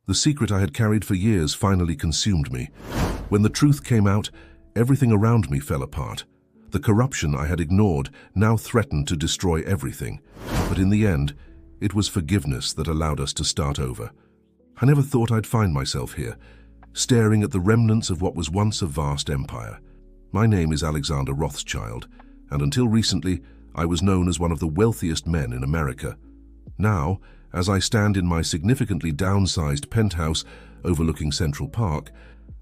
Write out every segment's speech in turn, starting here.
The secret I had carried for years finally consumed me. When the truth came out, everything around me fell apart. The corruption I had ignored now threatened to destroy everything. But in the end, it was forgiveness that allowed us to start over. I never thought I'd find myself here, staring at the remnants of what was once a vast empire. My name is Alexander Rothschild, and until recently, I was known as one of the wealthiest men in America. Now, as I stand in my significantly downsized penthouse overlooking Central Park,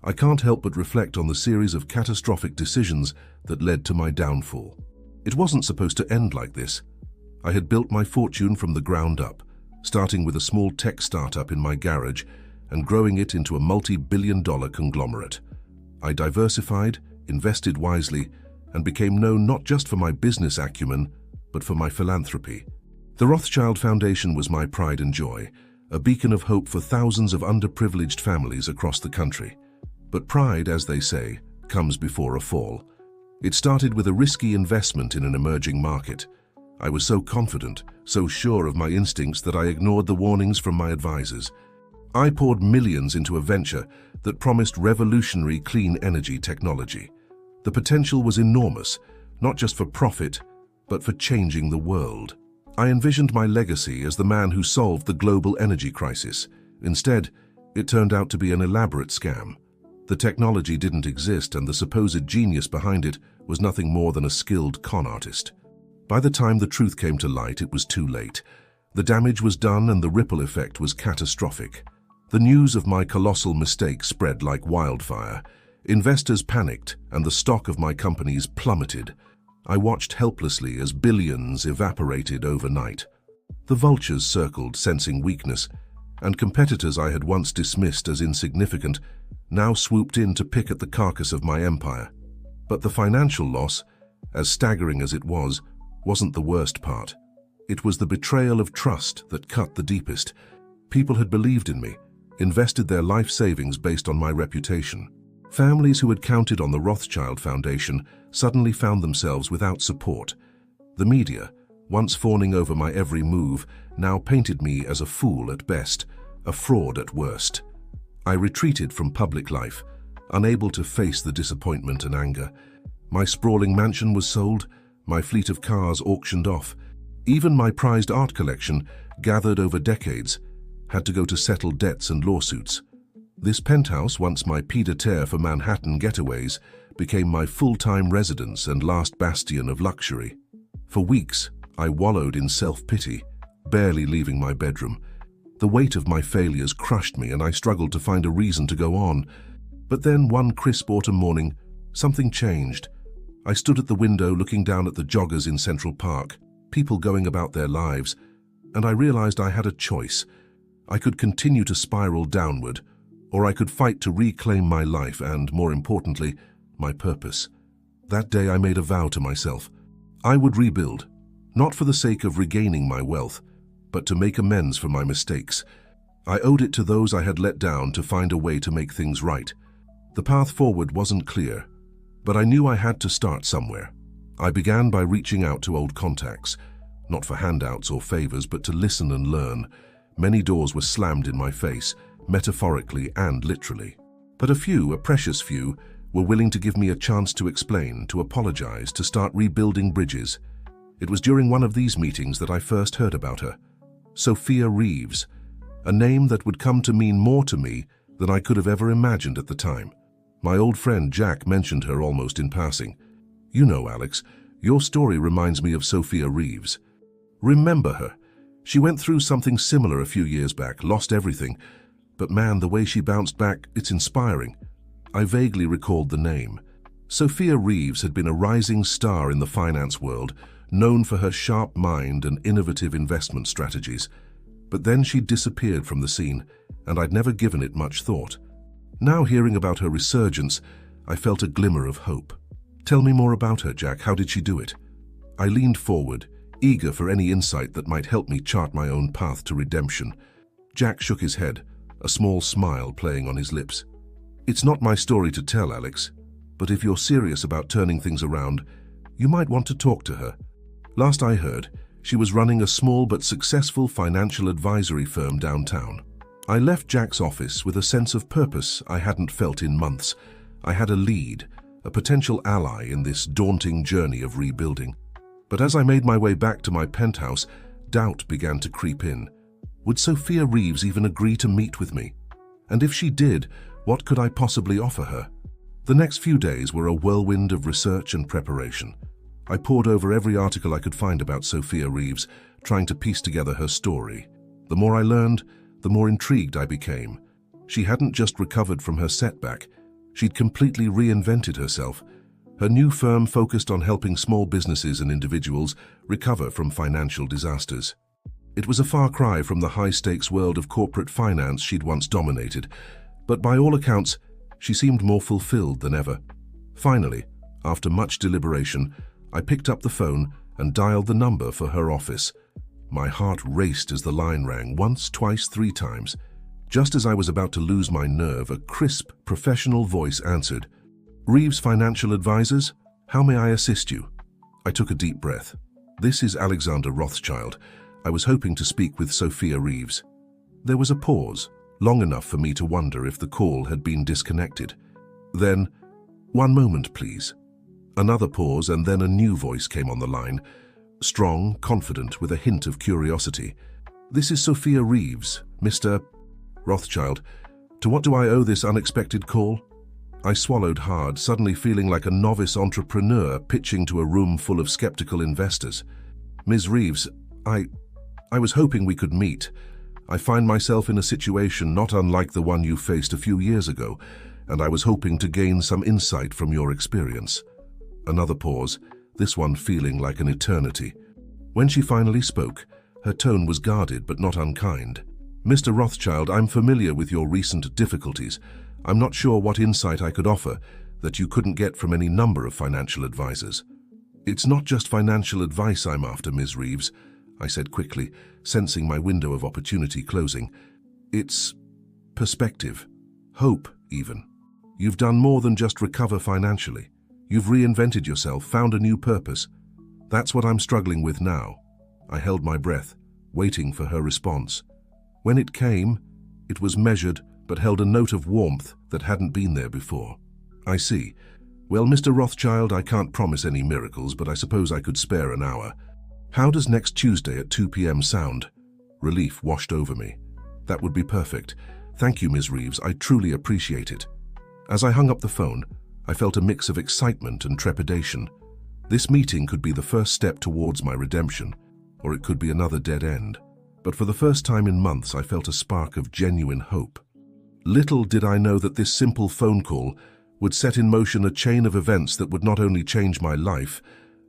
I can't help but reflect on the series of catastrophic decisions that led to my downfall. It wasn't supposed to end like this. I had built my fortune from the ground up, starting with a small tech startup in my garage and growing it into a multi-billion-dollar conglomerate. I diversified, invested wisely, and became known not just for my business acumen, but for my philanthropy. The Rothschild Foundation was my pride and joy, a beacon of hope for thousands of underprivileged families across the country. But pride, as they say, comes before a fall. It started with a risky investment in an emerging market. I was so confident, so sure of my instincts that I ignored the warnings from my advisors. I poured millions into a venture that promised revolutionary clean energy technology. The potential was enormous, not just for profit, but for changing the world. I envisioned my legacy as the man who solved the global energy crisis. Instead, it turned out to be an elaborate scam. The technology didn't exist, and the supposed genius behind it was nothing more than a skilled con artist. By the time the truth came to light, it was too late. The damage was done and the ripple effect was catastrophic. The news of my colossal mistake spread like wildfire. Investors panicked and the stock of my companies plummeted. I watched helplessly as billions evaporated overnight. The vultures circled, sensing weakness, and competitors I had once dismissed as insignificant now swooped in to pick at the carcass of my empire. But the financial loss, as staggering as it was, wasn't the worst part. It was the betrayal of trust that cut the deepest. People had believed in me, invested their life savings based on my reputation. Families who had counted on the Rothschild Foundation suddenly found themselves without support. The media, once fawning over my every move, now painted me as a fool at best, a fraud at worst. I retreated from public life, unable to face the disappointment and anger. My sprawling mansion was sold, my fleet of cars auctioned off. Even my prized art collection, gathered over decades, had to go to settle debts and lawsuits. This penthouse, once my pied-à-terre for Manhattan getaways, became my full-time residence and last bastion of luxury. For weeks, I wallowed in self-pity, barely leaving my bedroom. The weight of my failures crushed me and I struggled to find a reason to go on. But then, one crisp autumn morning, something changed. I stood at the window looking down at the joggers in Central Park, people going about their lives, and I realized I had a choice. I could continue to spiral downward, or I could fight to reclaim my life and, more importantly, my purpose. That day I made a vow to myself. I would rebuild, not for the sake of regaining my wealth, but to make amends for my mistakes. I owed it to those I had let down to find a way to make things right. The path forward wasn't clear, but I knew I had to start somewhere. I began by reaching out to old contacts, not for handouts or favors, but to listen and learn. Many doors were slammed in my face, metaphorically and literally. But a precious few, were willing to give me a chance to explain, to apologize, to start rebuilding bridges. It was during one of these meetings that I first heard about her. Sophia Reeves, a name that would come to mean more to me than I could have ever imagined at the time. My old friend Jack mentioned her almost in passing. You know, Alex, your story reminds me of Sophia Reeves. Remember her? She went through something similar a few years back, lost everything. But man, the way she bounced back, it's inspiring. I vaguely recalled the name. Sophia Reeves had been a rising star in the finance world, known for her sharp mind and innovative investment strategies. But then she disappeared from the scene, and I'd never given it much thought. Now, hearing about her resurgence, I felt a glimmer of hope. Tell me more about her, Jack. How did she do it? I leaned forward, eager for any insight that might help me chart my own path to redemption. Jack shook his head, a small smile playing on his lips. It's not my story to tell, Alex, but if you're serious about turning things around, you might want to talk to her. Last I heard, she was running a small but successful financial advisory firm downtown. I left Jack's office with a sense of purpose I hadn't felt in months. I had a lead, a potential ally in this daunting journey of rebuilding. But as I made my way back to my penthouse, doubt began to creep in. Would Sophia Reeves even agree to meet with me? And if she did, what could I possibly offer her? The next few days were a whirlwind of research and preparation. I pored over every article I could find about Sophia Reeves, trying to piece together her story. The more I learned, the more intrigued I became. She hadn't just recovered from her setback, she'd completely reinvented herself. Her new firm focused on helping small businesses and individuals recover from financial disasters. It was a far cry from the high-stakes world of corporate finance she'd once dominated, but by all accounts, she seemed more fulfilled than ever. Finally, after much deliberation, I picked up the phone and dialed the number for her office. My heart raced as the line rang once, twice, 3 times. Just as I was about to lose my nerve, a crisp, professional voice answered. "Reeves Financial Advisors, how may I assist you?" I took a deep breath. "This is Alexander Rothschild. I was hoping to speak with Sophia Reeves." There was a pause, long enough for me to wonder if the call had been disconnected. Then, "One moment, please." Another pause, and then a new voice came on the line, strong, confident, with a hint of curiosity. "This is Sophia Reeves, Mr. Rothschild. To what do I owe this unexpected call?" I swallowed hard, suddenly feeling like a novice entrepreneur pitching to a room full of skeptical investors. "Ms. Reeves, I was hoping we could meet. I find myself in a situation not unlike the one you faced a few years ago, and I was hoping to gain some insight from your experience." Another pause, this one feeling like an eternity. When she finally spoke, her tone was guarded but not unkind. "Mr. Rothschild, I'm familiar with your recent difficulties. I'm not sure what insight I could offer that you couldn't get from any number of financial advisors." "It's not just financial advice I'm after, Ms. Reeves," I said quickly, sensing my window of opportunity closing. "It's perspective, hope even. You've done more than just recover financially. You've reinvented yourself, found a new purpose. That's what I'm struggling with now." I held my breath, waiting for her response. When it came, it was measured but held a note of warmth that hadn't been there before. "I see. Well, Mr. Rothschild, I can't promise any miracles, but I suppose I could spare an hour. How does next Tuesday at 2 p.m. sound?" Relief washed over me. "That would be perfect. Thank you, Ms. Reeves. I truly appreciate it." As I hung up the phone, I felt a mix of excitement and trepidation. This meeting could be the first step towards my redemption, or it could be another dead end. But for the first time in months, I felt a spark of genuine hope. Little did I know that this simple phone call would set in motion a chain of events that would not only change my life,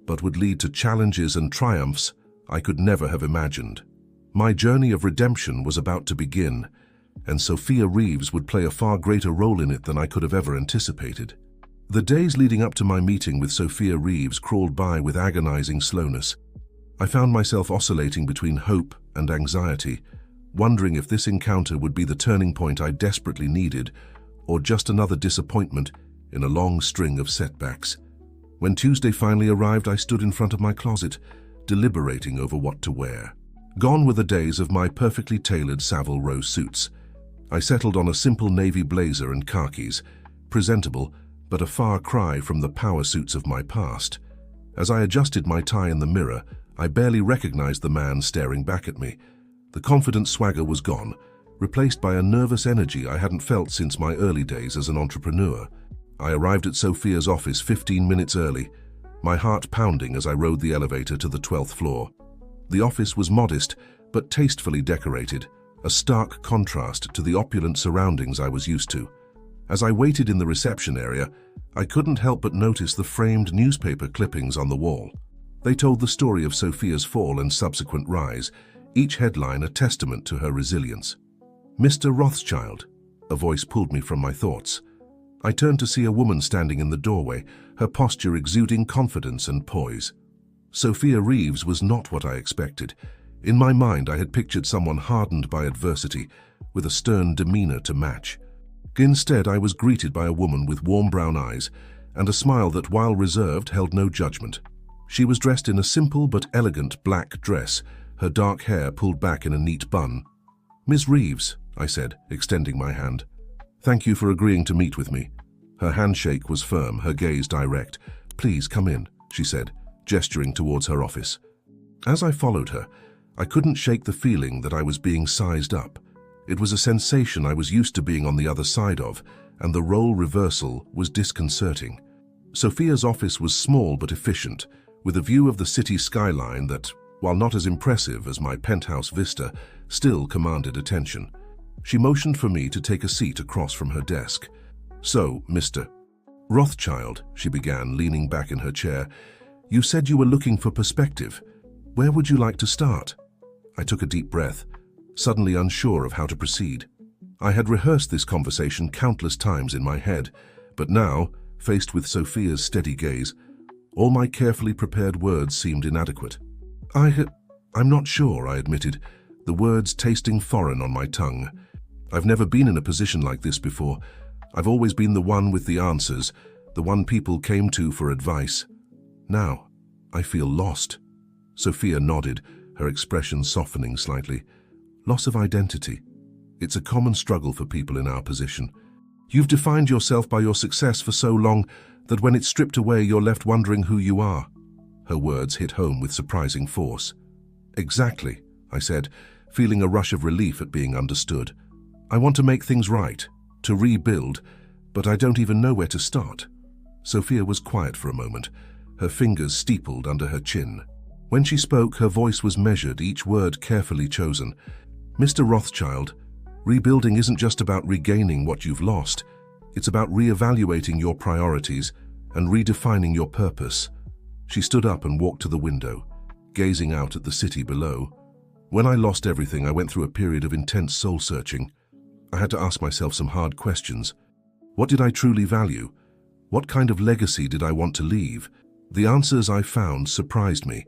but would lead to challenges and triumphs I could never have imagined. My journey of redemption was about to begin, and Sophia Reeves would play a far greater role in it than I could have ever anticipated. The days leading up to my meeting with Sophia Reeves crawled by with agonizing slowness. I found myself oscillating between hope and anxiety, wondering if this encounter would be the turning point I desperately needed, or just another disappointment in a long string of setbacks. When Tuesday finally arrived, I stood in front of my closet, deliberating over what to wear. Gone were the days of my perfectly tailored Savile Row suits. I settled on a simple navy blazer and khakis, presentable, but a far cry from the power suits of my past. As I adjusted my tie in the mirror, I barely recognized the man staring back at me. The confident swagger was gone, replaced by a nervous energy I hadn't felt since my early days as an entrepreneur. I arrived at Sophia's office 15 minutes early, my heart pounding as I rode the elevator to the 12th floor. The office was modest, but tastefully decorated, a stark contrast to the opulent surroundings I was used to. As I waited in the reception area, I couldn't help but notice the framed newspaper clippings on the wall. They told the story of Sophia's fall and subsequent rise, each headline a testament to her resilience. "Mr. Rothschild," a voice pulled me from my thoughts. I turned to see a woman standing in the doorway, her posture exuding confidence and poise. Sophia Reeves was not what I expected. In my mind, I had pictured someone hardened by adversity, with a stern demeanor to match. Instead, I was greeted by a woman with warm brown eyes and a smile that, while reserved, held no judgment. She was dressed in a simple but elegant black dress, her dark hair pulled back in a neat bun. "Miss Reeves," I said, extending my hand. Thank you for agreeing to meet with me. Her handshake was firm, her gaze direct. Please come in, she said, gesturing towards her office. As I followed her, I couldn't shake the feeling that I was being sized up. It was a sensation I was used to being on the other side of, and the role reversal was disconcerting. Sophia's office was small but efficient, with a view of the city skyline that, while not as impressive as my penthouse vista, still commanded attention. She motioned for me to take a seat across from her desk. So, Mr. Rothschild, she began, leaning back in her chair, you said you were looking for perspective. Where would you like to start? I took a deep breath, suddenly unsure of how to proceed. I had rehearsed this conversation countless times in my head, but now, faced with Sophia's steady gaze, all my carefully prepared words seemed inadequate. I'm not sure, I admitted, the words tasting foreign on my tongue. I've never been in a position like this before. I've always been the one with the answers, the one people came to for advice. Now, I feel lost. Sophia nodded, her expression softening slightly. Loss of identity. It's a common struggle for people in our position. You've defined yourself by your success for so long that when it's stripped away, you're left wondering who you are. Her words hit home with surprising force. Exactly, I said, feeling a rush of relief at being understood. I want to make things right, to rebuild, but I don't even know where to start. Sophia was quiet for a moment, her fingers steepled under her chin. When she spoke, her voice was measured, each word carefully chosen. Mr. Rothschild, rebuilding isn't just about regaining what you've lost. It's about reevaluating your priorities and redefining your purpose. She stood up and walked to the window, gazing out at the city below. When I lost everything, I went through a period of intense soul-searching. I had to ask myself some hard questions. What did I truly value? What kind of legacy did I want to leave? The answers I found surprised me.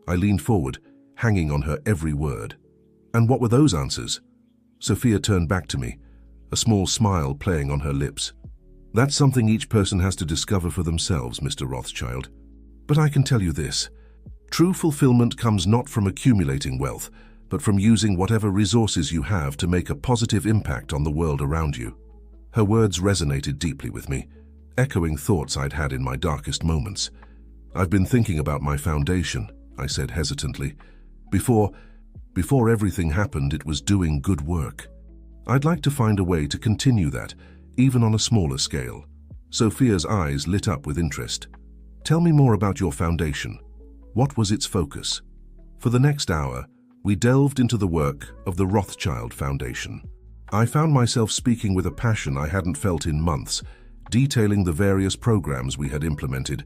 I leaned forward, hanging on her every word. And what were those answers? Sophia turned back to me, a small smile playing on her lips. That's something each person has to discover for themselves, Mr. Rothschild. But I can tell you this. True fulfillment comes not from accumulating wealth, but from using whatever resources you have to make a positive impact on the world around you. Her words resonated deeply with me, echoing thoughts I'd had in my darkest moments. I've been thinking about my foundation, I said hesitantly. Before everything happened, it was doing good work. I'd like to find a way to continue that, even on a smaller scale. Sophia's eyes lit up with interest. Tell me more about your foundation. What was its focus? For the next hour, we delved into the work of the Rothschild Foundation. I found myself speaking with a passion I hadn't felt in months, detailing the various programs we had implemented,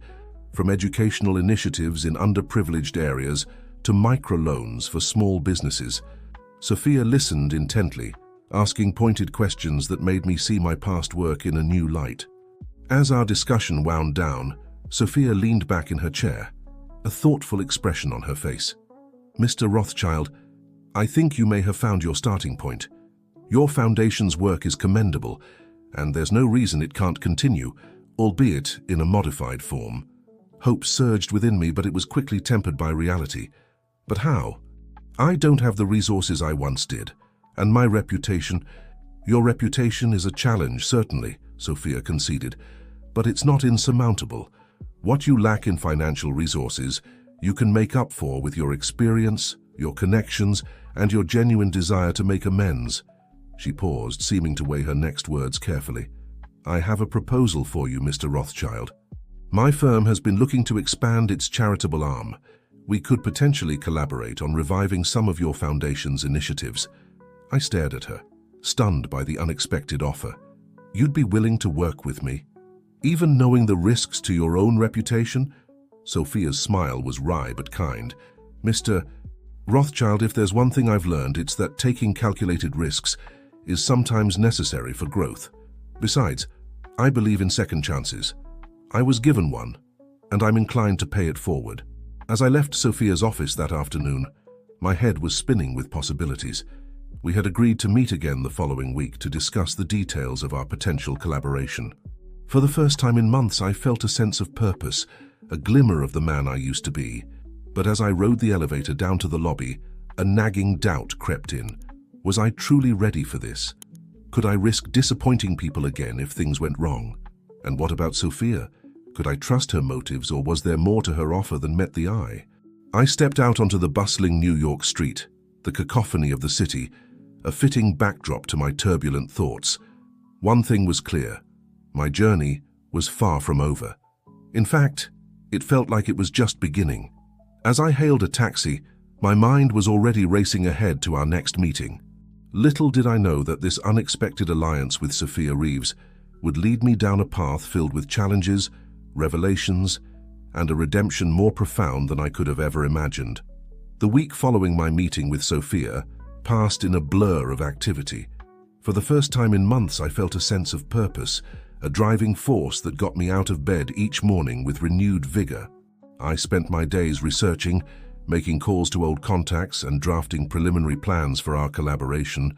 from educational initiatives in underprivileged areas to microloans for small businesses. Sophia listened intently, asking pointed questions that made me see my past work in a new light. As our discussion wound down, Sophia leaned back in her chair, a thoughtful expression on her face. Mr. Rothschild, I think you may have found your starting point. Your foundation's work is commendable, and there's no reason it can't continue, albeit in a modified form. Hope surged within me, but it was quickly tempered by reality. But how? I don't have the resources I once did, and my reputation— Your reputation is a challenge, certainly, Sophia conceded, but it's not insurmountable. What you lack in financial resources, you can make up for with your experience, your connections, and your genuine desire to make amends. She paused, seeming to weigh her next words carefully. I have a proposal for you, Mr. Rothschild. My firm has been looking to expand its charitable arm. We could potentially collaborate on reviving some of your foundation's initiatives. I stared at her, stunned by the unexpected offer. You'd be willing to work with me? Even knowing the risks to your own reputation? Sophia's smile was wry but kind. Mr. Rothschild, if there's one thing I've learned, it's that taking calculated risks is sometimes necessary for growth. Besides, I believe in second chances. I was given one, and I'm inclined to pay it forward. As I left Sophia's office that afternoon, my head was spinning with possibilities. We had agreed to meet again the following week to discuss the details of our potential collaboration. For the first time in months, I felt a sense of purpose, a glimmer of the man I used to be. But as I rode the elevator down to the lobby, a nagging doubt crept in. Was I truly ready for this? Could I risk disappointing people again if things went wrong? And what about Sophia? Could I trust her motives, or was there more to her offer than met the eye? I stepped out onto the bustling New York street, the cacophony of the city, a fitting backdrop to my turbulent thoughts. One thing was clear: my journey was far from over. In fact, it felt like it was just beginning. As I hailed a taxi, my mind was already racing ahead to our next meeting. Little did I know that this unexpected alliance with Sophia Reeves would lead me down a path filled with challenges, revelations, and a redemption more profound than I could have ever imagined. The week following my meeting with Sophia passed in a blur of activity. For the first time in months, I felt a sense of purpose, a driving force that got me out of bed each morning with renewed vigor. I spent my days researching, making calls to old contacts, and drafting preliminary plans for our collaboration.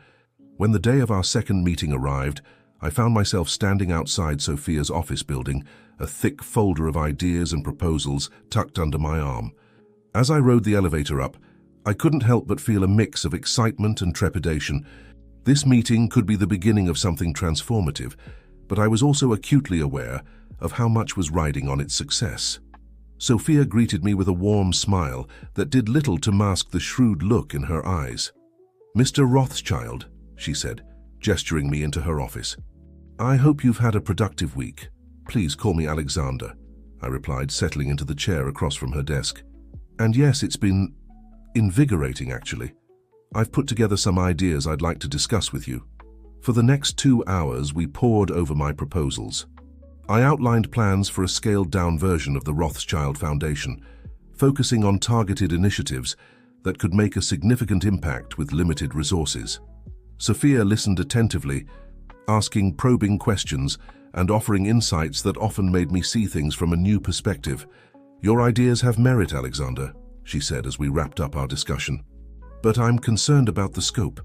When the day of our second meeting arrived, I found myself standing outside Sophia's office building, a thick folder of ideas and proposals tucked under my arm. As I rode the elevator up, I couldn't help but feel a mix of excitement and trepidation. This meeting could be the beginning of something transformative, but I was also acutely aware of how much was riding on its success. Sophia greeted me with a warm smile that did little to mask the shrewd look in her eyes. "Mr. Rothschild," she said, gesturing me into her office. "I hope you've had a productive week. Please call me Alexander," I replied, settling into the chair across from her desk. "And yes, it's been invigorating, actually. I've put together some ideas I'd like to discuss with you." For the next 2 hours, we pored over my proposals. I outlined plans for a scaled-down version of the Rothschild Foundation, focusing on targeted initiatives that could make a significant impact with limited resources. Sophia listened attentively, asking probing questions and offering insights that often made me see things from a new perspective. "Your ideas have merit, Alexander," she said as we wrapped up our discussion. "But I'm concerned about the scope.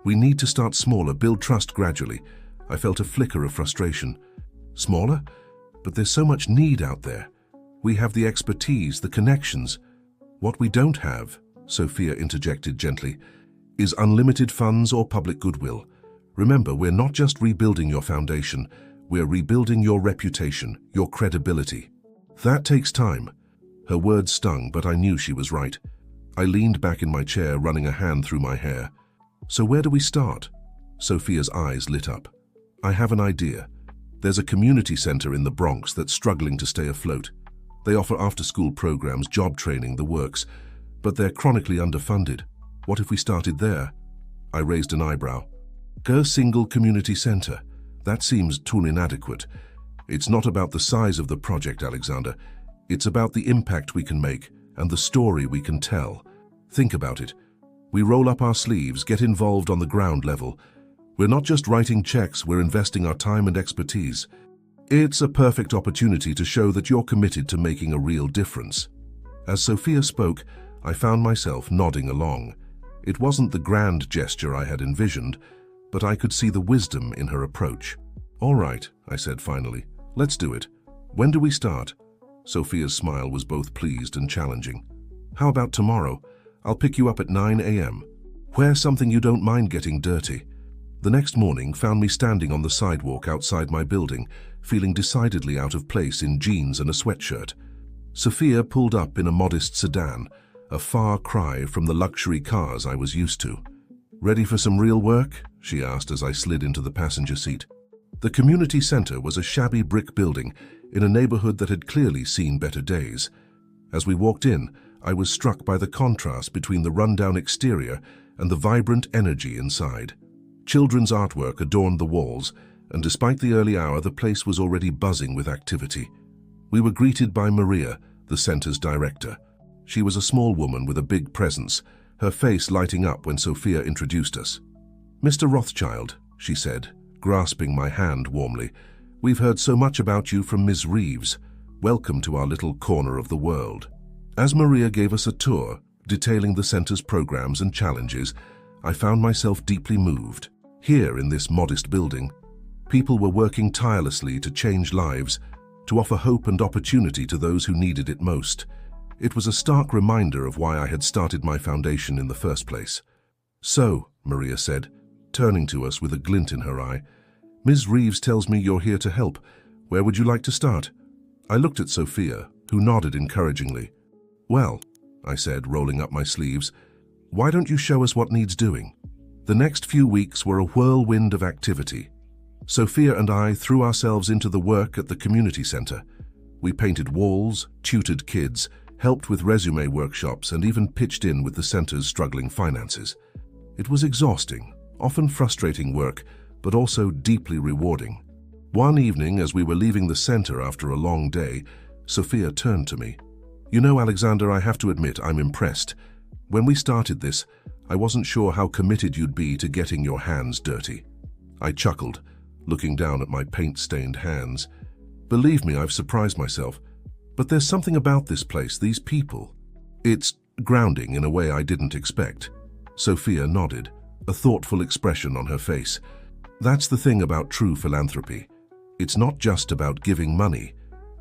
We need to start smaller, build trust gradually." I felt a flicker of frustration. "Smaller? But there's so much need out there. We have the expertise, the connections. What we don't have," Sophia interjected gently, "is unlimited funds or public goodwill. Remember, we're not just rebuilding your foundation, we're rebuilding your reputation, your credibility. That takes time." Her words stung, but I knew she was right. I leaned back in my chair, running a hand through my hair. "So where do we start?" Sophia's eyes lit up. "I have an idea. There's a community center in the Bronx that's struggling to stay afloat. They offer after-school programs, job training, the works, but they're chronically underfunded. What if we started there?" I raised an eyebrow. "A single community center? That seems too inadequate. It's not about the size of the project, Alexander. It's about the impact we can make and the story we can tell. Think about it. We roll up our sleeves, get involved on the ground level. We're not just writing checks, we're investing our time and expertise. It's a perfect opportunity to show that you're committed to making a real difference." As Sophia spoke, I found myself nodding along. It wasn't the grand gesture I had envisioned, but I could see the wisdom in her approach. "All right," I said finally. "Let's do it. When do we start?" Sophia's smile was both pleased and challenging. "How about tomorrow? I'll pick you up at 9 a.m. Wear something you don't mind getting dirty." The next morning found me standing on the sidewalk outside my building, feeling decidedly out of place in jeans and a sweatshirt. Sophia pulled up in a modest sedan, a far cry from the luxury cars I was used to. "Ready for some real work?" she asked as I slid into the passenger seat. The community center was a shabby brick building in a neighborhood that had clearly seen better days. As we walked in, I was struck by the contrast between the rundown exterior and the vibrant energy inside. Children's artwork adorned the walls, and despite the early hour, the place was already buzzing with activity. We were greeted by Maria, the center's director. She was a small woman with a big presence, her face lighting up when Sophia introduced us. "Mr. Rothschild," she said, grasping my hand warmly, "we've heard so much about you from Ms. Reeves. Welcome to our little corner of the world." As Maria gave us a tour, detailing the center's programs and challenges, I found myself deeply moved. Here in this modest building, people were working tirelessly to change lives, to offer hope and opportunity to those who needed it most. It was a stark reminder of why I had started my foundation in the first place. "So," Maria said, turning to us with a glint in her eye. "Ms. Reeves tells me you're here to help. Where would you like to start?" I looked at Sophia, who nodded encouragingly. "Well," I said, rolling up my sleeves, "why don't you show us what needs doing?" The next few weeks were a whirlwind of activity. Sophia and I threw ourselves into the work at the community center. We painted walls, tutored kids, helped with resume workshops, and even pitched in with the center's struggling finances. It was exhausting, often frustrating work, but also deeply rewarding. One evening, as we were leaving the center after a long day, Sophia turned to me. "You know, Alexander, I have to admit I'm impressed. When we started this, I wasn't sure how committed you'd be to getting your hands dirty." I chuckled, looking down at my paint-stained hands. "Believe me, I've surprised myself. But there's something about this place, these people. It's grounding in a way I didn't expect." Sophia nodded, a thoughtful expression on her face. "That's the thing about true philanthropy. It's not just about giving money.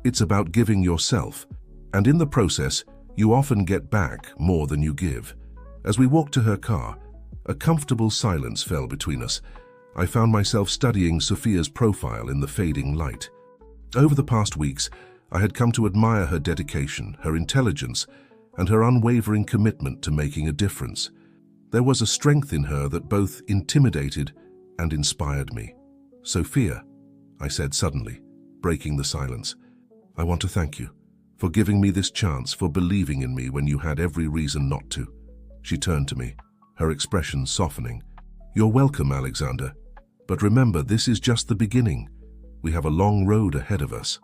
It's about giving yourself. And in the process, you often get back more than you give." As we walked to her car, a comfortable silence fell between us. I found myself studying Sophia's profile in the fading light. Over the past weeks, I had come to admire her dedication, her intelligence, and her unwavering commitment to making a difference. There was a strength in her that both intimidated and inspired me. "Sophia," I said suddenly, breaking the silence, "I want to thank you for giving me this chance, for believing in me when you had every reason not to." She turned to me, her expression softening. "You're welcome, Alexander. But remember, this is just the beginning. We have a long road ahead of us."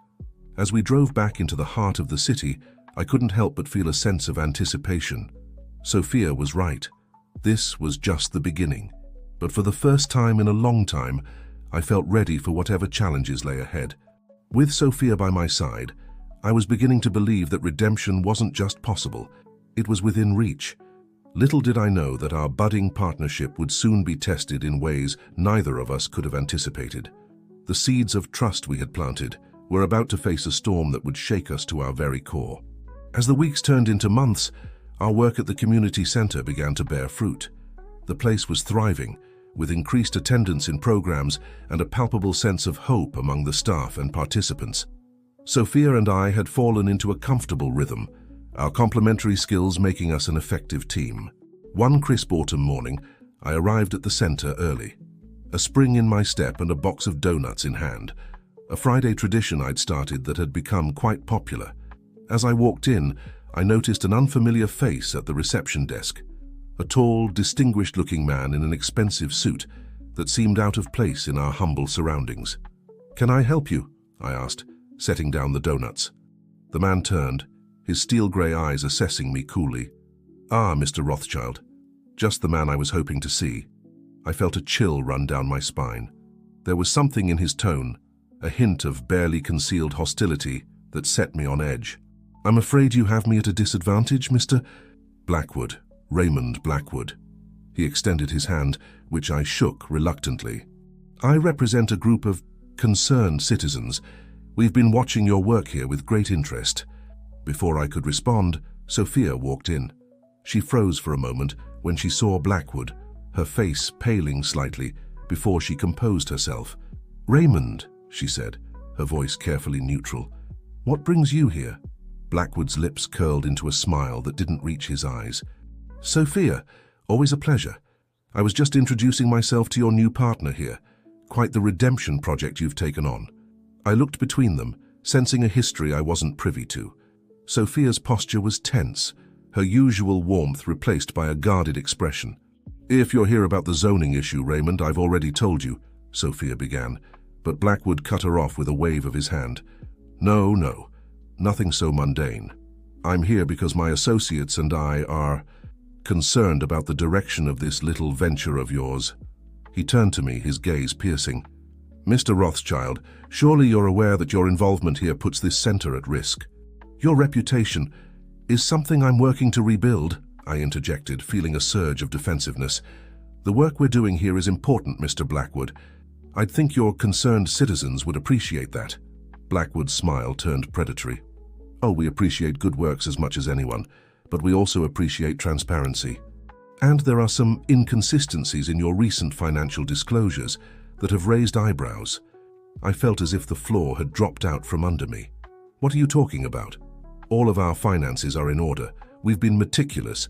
As we drove back into the heart of the city, I couldn't help but feel a sense of anticipation. Sophia was right. This was just the beginning. But for the first time in a long time, I felt ready for whatever challenges lay ahead. With Sophia by my side, I was beginning to believe that redemption wasn't just possible, it was within reach. Little did I know that our budding partnership would soon be tested in ways neither of us could have anticipated. The seeds of trust we had planted were about to face a storm that would shake us to our very core. As the weeks turned into months, our work at the community center began to bear fruit. The place was thriving, with increased attendance in programs and a palpable sense of hope among the staff and participants. Sophia and I had fallen into a comfortable rhythm, our complementary skills making us an effective team. One crisp autumn morning, I arrived at the center early, a spring in my step and a box of donuts in hand, a Friday tradition I'd started that had become quite popular. As I walked in, I noticed an unfamiliar face at the reception desk, a tall, distinguished-looking man in an expensive suit that seemed out of place in our humble surroundings. "Can I help you?" I asked, setting down the donuts. The man turned, his steel-grey eyes assessing me coolly. "Ah, Mr. Rothschild. Just the man I was hoping to see." I felt a chill run down my spine. There was something in his tone, a hint of barely concealed hostility, that set me on edge. "I'm afraid you have me at a disadvantage, Mr. Blackwood, Raymond Blackwood." He extended his hand, which I shook reluctantly. "I represent a group of concerned citizens. We've been watching your work here with great interest." Before I could respond, Sophia walked in. She froze for a moment when she saw Blackwood, her face paling slightly before she composed herself. "Raymond," she said, her voice carefully neutral, "what brings you here?" Blackwood's lips curled into a smile that didn't reach his eyes. "Sophia, always a pleasure. I was just introducing myself to your new partner here. Quite the redemption project you've taken on." I looked between them, sensing a history I wasn't privy to. Sophia's posture was tense, her usual warmth replaced by a guarded expression. "If you're here about the zoning issue, Raymond, I've already told you," Sophia began, but Blackwood cut her off with a wave of his hand. No, nothing so mundane. I'm here because my associates and I are concerned about the direction of this little venture of yours." He turned to me, his gaze piercing. "Mr. Rothschild, surely you're aware that your involvement here puts this center at risk." "Your reputation is something I'm working to rebuild," I interjected, feeling a surge of defensiveness. "The work we're doing here is important, Mr. Blackwood. I'd think your concerned citizens would appreciate that." Blackwood's smile turned predatory. "Oh, we appreciate good works as much as anyone, but we also appreciate transparency." And there are some inconsistencies in your recent financial disclosures that have raised eyebrows. I felt as if the floor had dropped out from under me. What are you talking about? All of our finances are in order. We've been meticulous.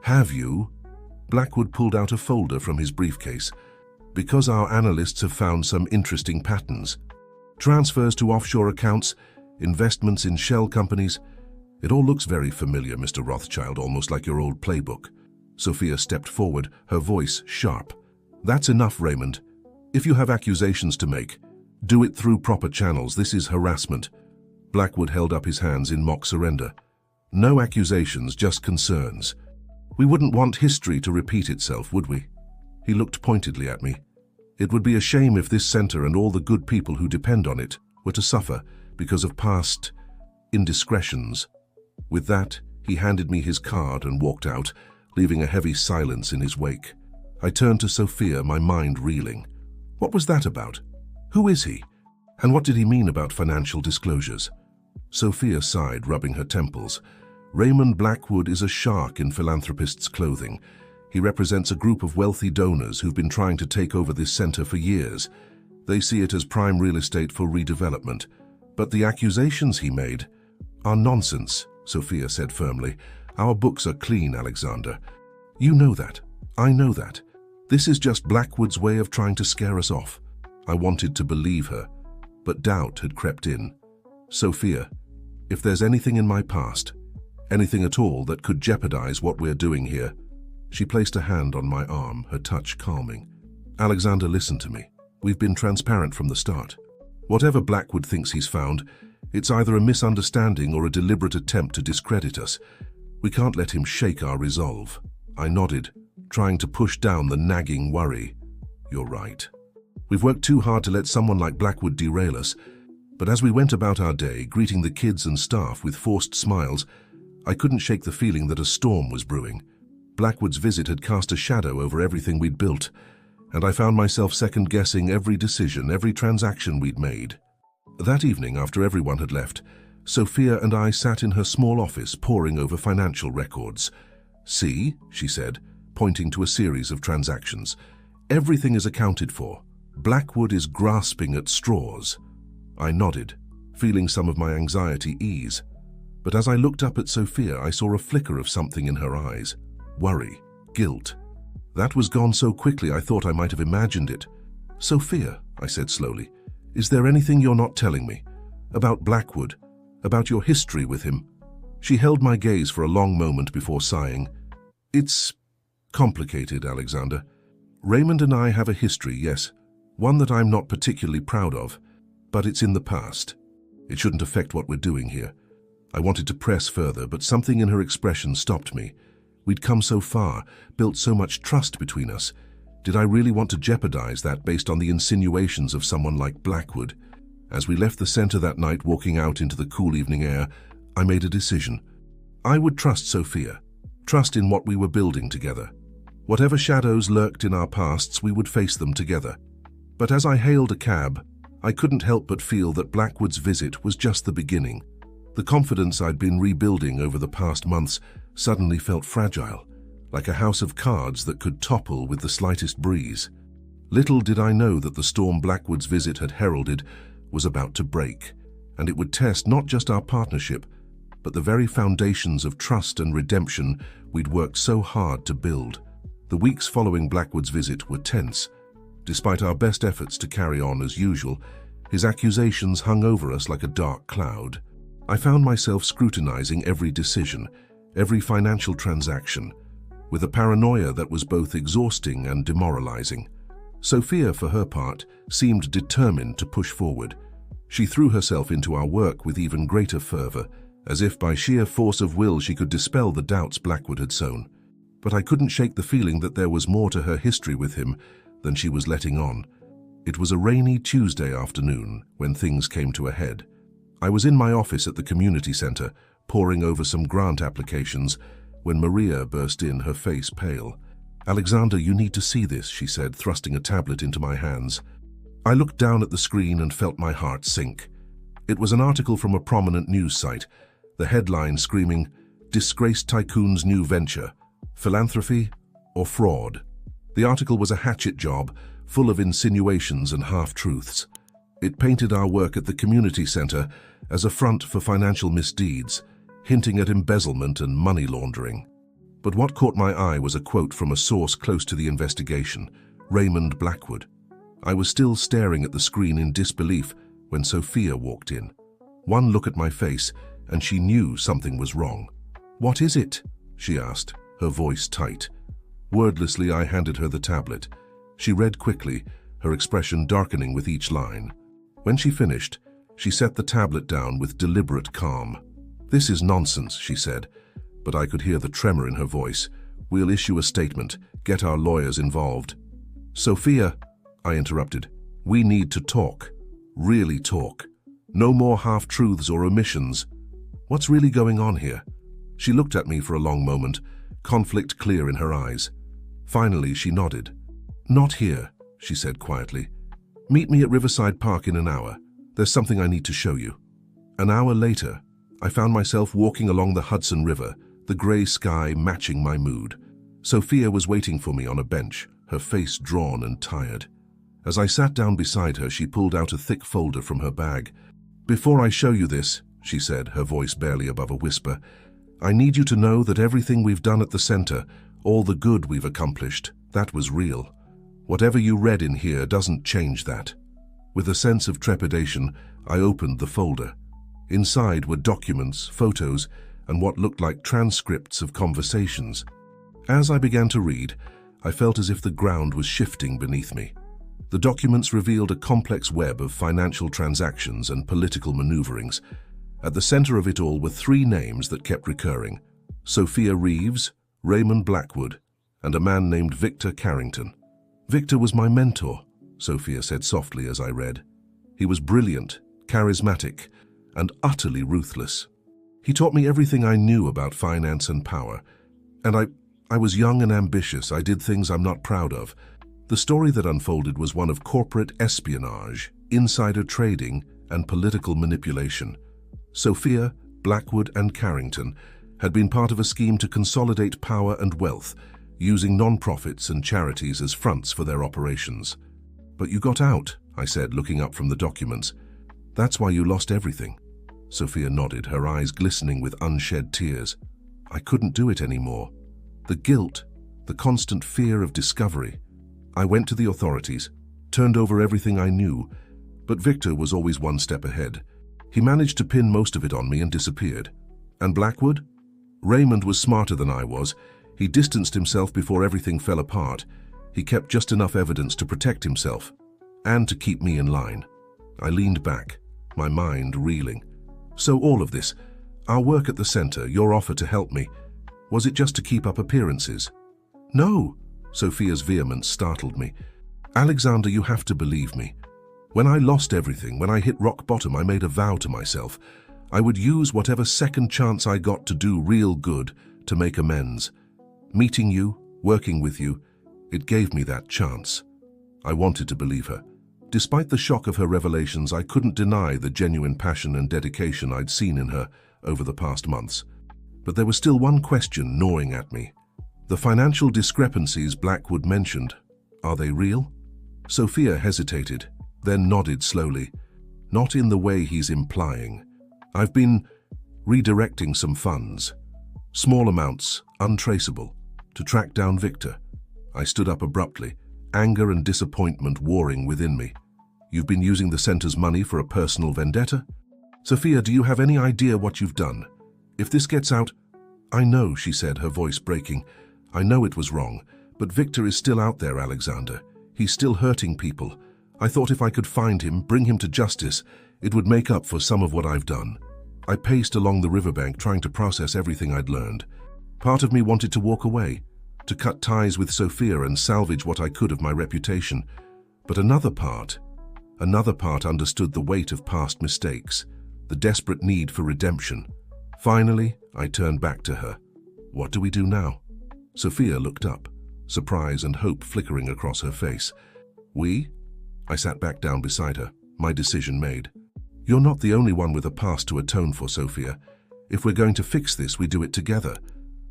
Have you? Blackwood pulled out a folder from his briefcase. Because our analysts have found some interesting patterns. Transfers to offshore accounts, investments in shell companies. It all looks very familiar, Mr. Rothschild, almost like your old playbook. Sophia stepped forward, her voice sharp. That's enough, Raymond. If you have accusations to make, do it through proper channels. This is harassment. Blackwood held up his hands in mock surrender. No accusations, just concerns. We wouldn't want history to repeat itself, would we? He looked pointedly at me. It would be a shame if this center and all the good people who depend on it were to suffer because of past indiscretions. With that, he handed me his card and walked out, leaving a heavy silence in his wake. I turned to Sophia, my mind reeling. What was that about? Who is he? And what did he mean about financial disclosures? Sophia sighed, rubbing her temples. Raymond Blackwood is a shark in philanthropists' clothing. He represents a group of wealthy donors who've been trying to take over this center for years. They see it as prime real estate for redevelopment. But the accusations he made are nonsense, Sophia said firmly. Our books are clean, Alexander. You know that. I know that. This is just Blackwood's way of trying to scare us off. I wanted to believe her, but doubt had crept in. Sophia, if there's anything in my past, anything at all that could jeopardize what we're doing here. She placed a hand on my arm, her touch calming. Alexander, listen to me. We've been transparent from the start. Whatever Blackwood thinks he's found, it's either a misunderstanding or a deliberate attempt to discredit us. We can't let him shake our resolve. I nodded, trying to push down the nagging worry. You're right. We've worked too hard to let someone like Blackwood derail us. But as we went about our day, greeting the kids and staff with forced smiles, I couldn't shake the feeling that a storm was brewing. Blackwood's visit had cast a shadow over everything we'd built, and I found myself second-guessing every decision, every transaction we'd made. That evening, after everyone had left, Sophia and I sat in her small office poring over financial records. See, she said, pointing to a series of transactions. Everything is accounted for. Blackwood is grasping at straws. I nodded, feeling some of my anxiety ease. But as I looked up at Sophia, I saw a flicker of something in her eyes. Worry, guilt. That was gone so quickly I thought I might have imagined it. Sophia, I said slowly, is there anything you're not telling me? About Blackwood? About your history with him? She held my gaze for a long moment before sighing. It's complicated, Alexander. Raymond and I have a history, yes. One that I'm not particularly proud of. But it's in the past. It shouldn't affect what we're doing here. I wanted to press further, but something in her expression stopped me. We'd come so far, built so much trust between us. Did I really want to jeopardize that based on the insinuations of someone like Blackwood? As we left the center that night, walking out into the cool evening air, I made a decision. I would trust Sophia, trust in what we were building together. Whatever shadows lurked in our pasts, we would face them together. But as I hailed a cab, I couldn't help but feel that Blackwood's visit was just the beginning. The confidence I'd been rebuilding over the past months suddenly felt fragile, like a house of cards that could topple with the slightest breeze. Little did I know that the storm Blackwood's visit had heralded was about to break, and it would test not just our partnership, but the very foundations of trust and redemption we'd worked so hard to build. The weeks following Blackwood's visit were tense. Despite our best efforts to carry on as usual, his accusations hung over us like a dark cloud. I found myself scrutinizing every decision, every financial transaction, with a paranoia that was both exhausting and demoralizing. Sophia, for her part, seemed determined to push forward. She threw herself into our work with even greater fervor, as if by sheer force of will she could dispel the doubts Blackwood had sown. But I couldn't shake the feeling that there was more to her history with him than she was letting on. It was a rainy Tuesday afternoon when things came to a head. I was in my office at the community center, poring over some grant applications, when Maria burst in, her face pale. "Alexander, you need to see this," she said, thrusting a tablet into my hands. I looked down at the screen and felt my heart sink. It was an article from a prominent news site, the headline screaming, "Disgraced Tycoon's New Venture. Philanthropy or fraud. The article was a hatchet job, full of insinuations and half-truths. It painted our work at the community center as a front for financial misdeeds, hinting at embezzlement and money laundering. But what caught my eye was a quote from a source close to the investigation, Raymond Blackwood. I was still staring at the screen in disbelief when Sophia walked in. One look at my face, and she knew something was wrong. "What is it?" she asked, her voice tight. Wordlessly, I handed her the tablet. She read quickly, her expression darkening with each line. When she finished, she set the tablet down with deliberate calm. "This is nonsense," she said, but I could hear the tremor in her voice. "We'll issue a statement, get our lawyers involved." "Sophia," I interrupted, "we need to talk. Really talk. No more half-truths or omissions. What's really going on here?" She looked at me for a long moment, conflict clear in her eyes. Finally, she nodded. "Not here," she said quietly. "Meet me at Riverside Park in an hour. There's something I need to show you." An hour later, I found myself walking along the Hudson River, the gray sky matching my mood. Sophia was waiting for me on a bench, her face drawn and tired. As I sat down beside her, she pulled out a thick folder from her bag. "Before I show you this," she said, her voice barely above a whisper, "I need you to know that everything we've done at the center, all the good we've accomplished, that was real. Whatever you read in here doesn't change that." With a sense of trepidation, I opened the folder. Inside were documents, photos, and what looked like transcripts of conversations. As I began to read, I felt as if the ground was shifting beneath me. The documents revealed a complex web of financial transactions and political maneuverings. At the center of it all were three names that kept recurring: Sophia Reeves, Raymond Blackwood, and a man named Victor Carrington. "Victor was my mentor," Sophia said softly as I read. "He was brilliant, charismatic, and utterly ruthless. He taught me everything I knew about finance and power. And I was young and ambitious. I did things I'm not proud of. The story that unfolded was one of corporate espionage, insider trading, and political manipulation. Sophia, Blackwood, and Carrington had been part of a scheme to consolidate power and wealth, using non-profits and charities as fronts for their operations. "But you got out," I said, looking up from the documents. "That's why you lost everything." Sophia nodded, her eyes glistening with unshed tears. "I couldn't do it anymore. The guilt, the constant fear of discovery. I went to the authorities, turned over everything I knew, but Victor was always one step ahead. He managed to pin most of it on me and disappeared. And Blackwood? Raymond was smarter than I was. He distanced himself before everything fell apart. He kept just enough evidence to protect himself and to keep me in line." I leaned back, my mind reeling. "So all of this, our work at the center, your offer to help me, was it just to keep up appearances?" "No," Sophia's vehemence startled me. "Alexander, you have to believe me. When I lost everything, when I hit rock bottom, I made a vow to myself. I would use whatever second chance I got to do real good, to make amends. Meeting you, working with you, it gave me that chance." I wanted to believe her. Despite the shock of her revelations, I couldn't deny the genuine passion and dedication I'd seen in her over the past months. But there was still one question gnawing at me. The financial discrepancies Blackwood mentioned, are they real? Sophia hesitated, then nodded slowly. "Not in the way he's implying. I've been redirecting some funds. Small amounts, untraceable, to track down Victor." I stood up abruptly, anger and disappointment warring within me. "You've been using the center's money for a personal vendetta? Sophia, do you have any idea what you've done? If this gets out—" "I know," she said, her voice breaking. "I know it was wrong, but Victor is still out there, Alexander. He's still hurting people. I thought if I could find him, bring him to justice, it would make up for some of what I've done." I paced along the riverbank, trying to process everything I'd learned. Part of me wanted to walk away, to cut ties with Sophia and salvage what I could of my reputation. But another part understood the weight of past mistakes, the desperate need for redemption. Finally, I turned back to her. "What do we do now?" Sophia looked up, surprise and hope flickering across her face. "We?" I sat back down beside her, my decision made. "You're not the only one with a past to atone for, Sophia. If we're going to fix this, we do it together.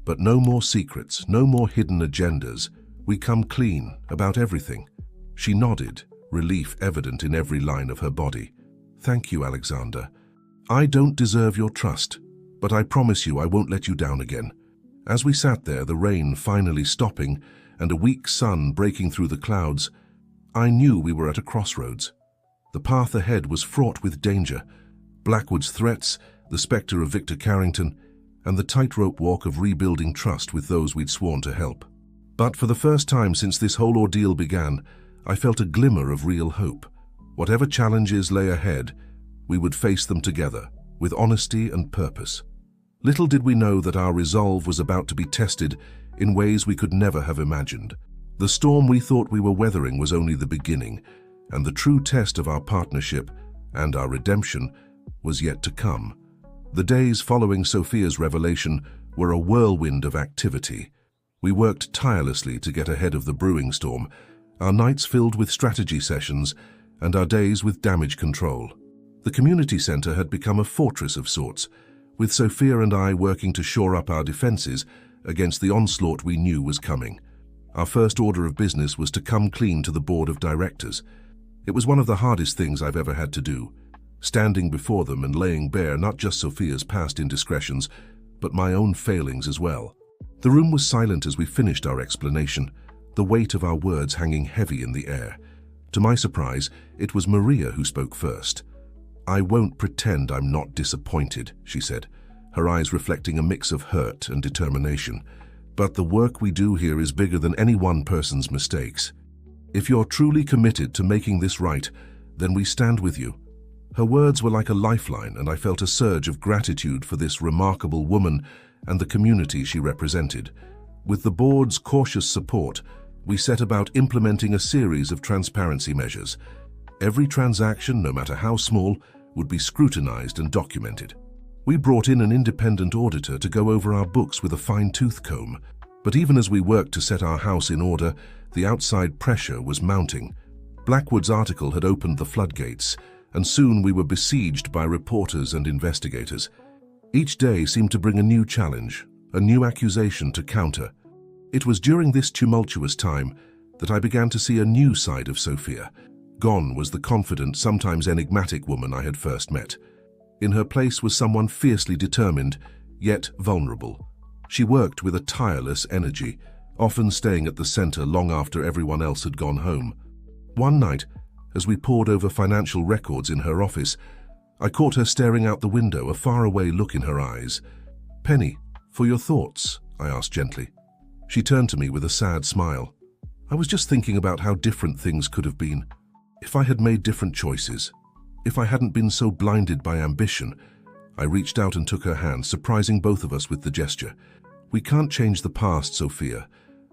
But no more secrets, no more hidden agendas. We come clean about everything." She nodded, relief evident in every line of her body. "Thank you, Alexander. I don't deserve your trust, but I promise you I won't let you down again." As we sat there, the rain finally stopping and a weak sun breaking through the clouds, I knew we were at a crossroads. The path ahead was fraught with danger: Blackwood's threats, the spectre of Victor Carrington, and the tightrope walk of rebuilding trust with those we'd sworn to help. But for the first time since this whole ordeal began, I felt a glimmer of real hope. Whatever challenges lay ahead, we would face them together, with honesty and purpose. Little did we know that our resolve was about to be tested in ways we could never have imagined. The storm we thought we were weathering was only the beginning, and the true test of our partnership and our redemption was yet to come. The days following Sophia's revelation were a whirlwind of activity. We worked tirelessly to get ahead of the brewing storm, our nights filled with strategy sessions and our days with damage control. The community center had become a fortress of sorts, with Sophia and I working to shore up our defenses against the onslaught we knew was coming. Our first order of business was to come clean to the board of directors. It was one of the hardest things I've ever had to do, standing before them and laying bare not just Sophia's past indiscretions, but my own failings as well. The room was silent as we finished our explanation, the weight of our words hanging heavy in the air. To my surprise, it was Maria who spoke first. "I won't pretend I'm not disappointed," she said, her eyes reflecting a mix of hurt and determination. "But the work we do here is bigger than any one person's mistakes. If you're truly committed to making this right, then we stand with you." Her words were like a lifeline, and I felt a surge of gratitude for this remarkable woman and the community she represented. With the board's cautious support, we set about implementing a series of transparency measures. Every transaction, no matter how small, would be scrutinized and documented. We brought in an independent auditor to go over our books with a fine-tooth comb. But even as we worked to set our house in order, the outside pressure was mounting. Blackwood's article had opened the floodgates, and soon we were besieged by reporters and investigators. Each day seemed to bring a new challenge, a new accusation to counter. It was during this tumultuous time that I began to see a new side of Sophia. Gone was the confident, sometimes enigmatic woman I had first met. In her place was someone fiercely determined, yet vulnerable. She worked with a tireless energy, often staying at the center long after everyone else had gone home. One night, as we pored over financial records in her office, I caught her staring out the window, a faraway look in her eyes. "Penny, for your thoughts?" I asked gently. She turned to me with a sad smile. "I was just thinking about how different things could have been. If I had made different choices, if I hadn't been so blinded by ambition." I reached out and took her hand, surprising both of us with the gesture. "We can't change the past, Sophia,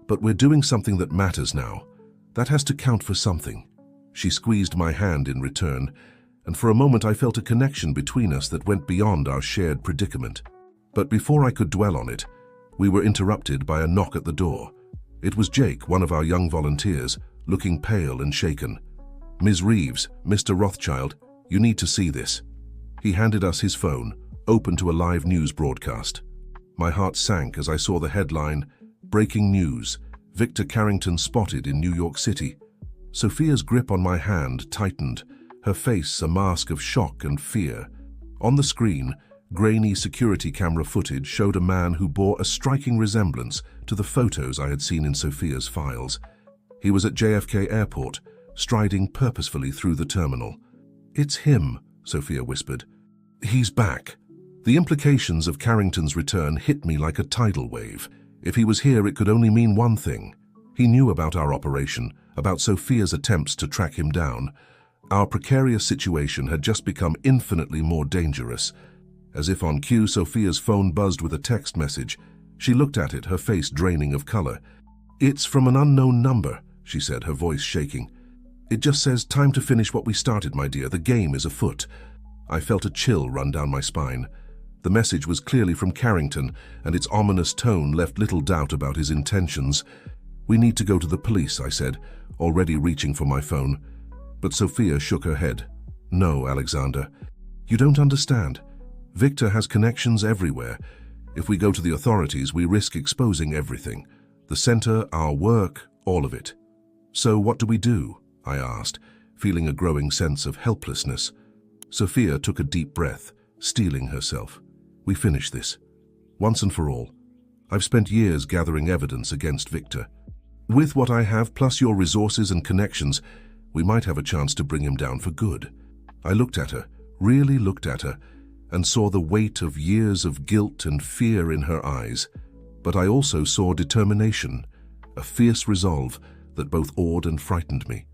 but we're doing something that matters now. That has to count for something." She squeezed my hand in return, and for a moment I felt a connection between us that went beyond our shared predicament. But before I could dwell on it, we were interrupted by a knock at the door. It was Jake, one of our young volunteers, looking pale and shaken. "Ms. Reeves, Mr. Rothschild, you need to see this." He handed us his phone, open to a live news broadcast. My heart sank as I saw the headline, "Breaking News, Victor Carrington Spotted in New York City." Sophia's grip on my hand tightened, her face a mask of shock and fear. On the screen, grainy security camera footage showed a man who bore a striking resemblance to the photos I had seen in Sophia's files. He was at JFK Airport, striding purposefully through the terminal. "It's him," Sophia whispered. "He's back." The implications of Carrington's return hit me like a tidal wave. If he was here, it could only mean one thing. He knew about our operation, about Sophia's attempts to track him down. Our precarious situation had just become infinitely more dangerous. As if on cue, Sophia's phone buzzed with a text message. She looked at it, her face draining of color. "It's from an unknown number," she said, her voice shaking. "It just says, 'Time to finish what we started, my dear. The game is afoot.'" I felt a chill run down my spine. The message was clearly from Carrington, and its ominous tone left little doubt about his intentions. "We need to go to the police," I said, already reaching for my phone. But Sophia shook her head. "No, Alexander. You don't understand. Victor has connections everywhere. If we go to the authorities, we risk exposing everything. The center, our work, All of it. So what do we do? I asked, feeling a growing sense of helplessness. Sophia took a deep breath, steeling herself. We finish this. Once and for all. I've spent years gathering evidence against Victor. With what I have, plus your resources and connections, we might have a chance to bring him down for good. I looked at her, really looked at her, and saw the weight of years of guilt and fear in her eyes. But I also saw determination, a fierce resolve that both awed and frightened me.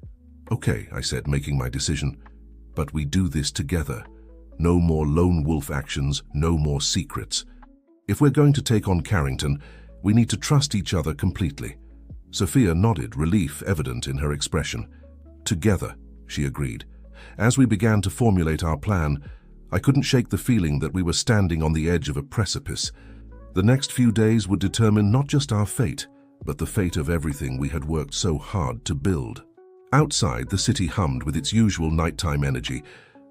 Okay, I said, making my decision, but we do this together. No more lone wolf actions, no more secrets. If we're going to take on Carrington, we need to trust each other completely. Sophia nodded, relief evident in her expression. Together, she agreed. As we began to formulate our plan, I couldn't shake the feeling that we were standing on the edge of a precipice. The next few days would determine not just our fate, but the fate of everything we had worked so hard to build. Outside, the city hummed with its usual nighttime energy,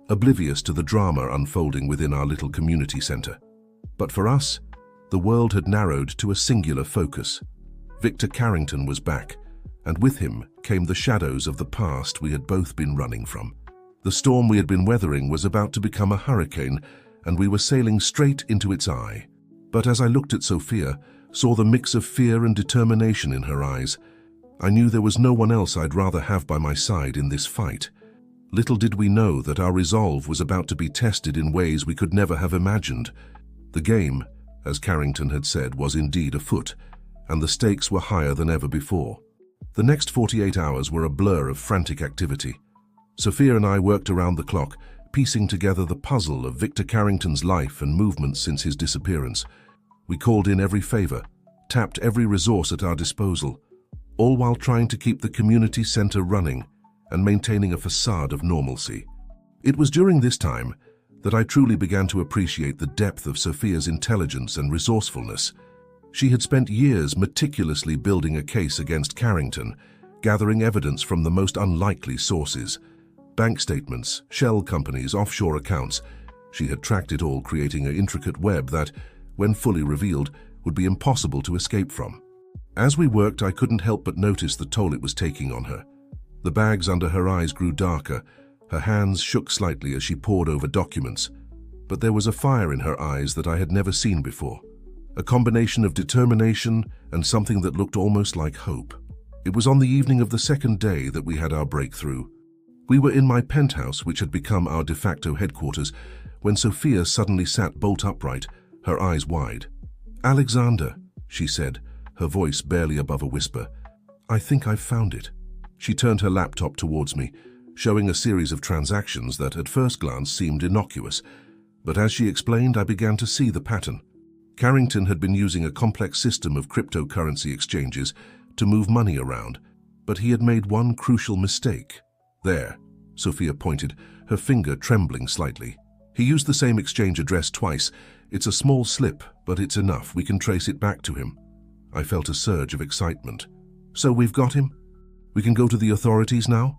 oblivious to the drama unfolding within our little community center. But for us, the world had narrowed to a singular focus. Victor Carrington was back, and with him came the shadows of the past we had both been running from. The storm we had been weathering was about to become a hurricane, and we were sailing straight into its eye. But as I looked at Sophia, saw the mix of fear and determination in her eyes, I knew there was no one else I'd rather have by my side in this fight. Little did we know that our resolve was about to be tested in ways we could never have imagined. The game, as Carrington had said, was indeed afoot, and the stakes were higher than ever before. The next 48 hours were a blur of frantic activity. Sophia and I worked around the clock, piecing together the puzzle of Victor Carrington's life and movements since his disappearance. We called in every favor, tapped every resource at our disposal, all while trying to keep the community center running and maintaining a facade of normalcy. It was during this time that I truly began to appreciate the depth of Sophia's intelligence and resourcefulness. She had spent years meticulously building a case against Carrington, gathering evidence from the most unlikely sources. Bank statements, shell companies, offshore accounts. She had tracked it all, creating an intricate web that, when fully revealed, would be impossible to escape from. As we worked, I couldn't help but notice the toll it was taking on her. The bags under her eyes grew darker. Her hands shook slightly as she pored over documents. But there was a fire in her eyes that I had never seen before. A combination of determination and something that looked almost like hope. It was on the evening of the second day that we had our breakthrough. We were in my penthouse, which had become our de facto headquarters, when Sophia suddenly sat bolt upright, her eyes wide. "Alexander," she said, her voice barely above a whisper, "I think I've found it." She turned her laptop towards me, showing a series of transactions that at first glance seemed innocuous. But as she explained, I began to see the pattern. Carrington had been using a complex system of cryptocurrency exchanges to move money around, but he had made one crucial mistake. "There," Sophia pointed, her finger trembling slightly. "He used the same exchange address twice. It's a small slip, but it's enough. We can trace it back to him." I felt a surge of excitement. "So we've got him? We can go to the authorities now?"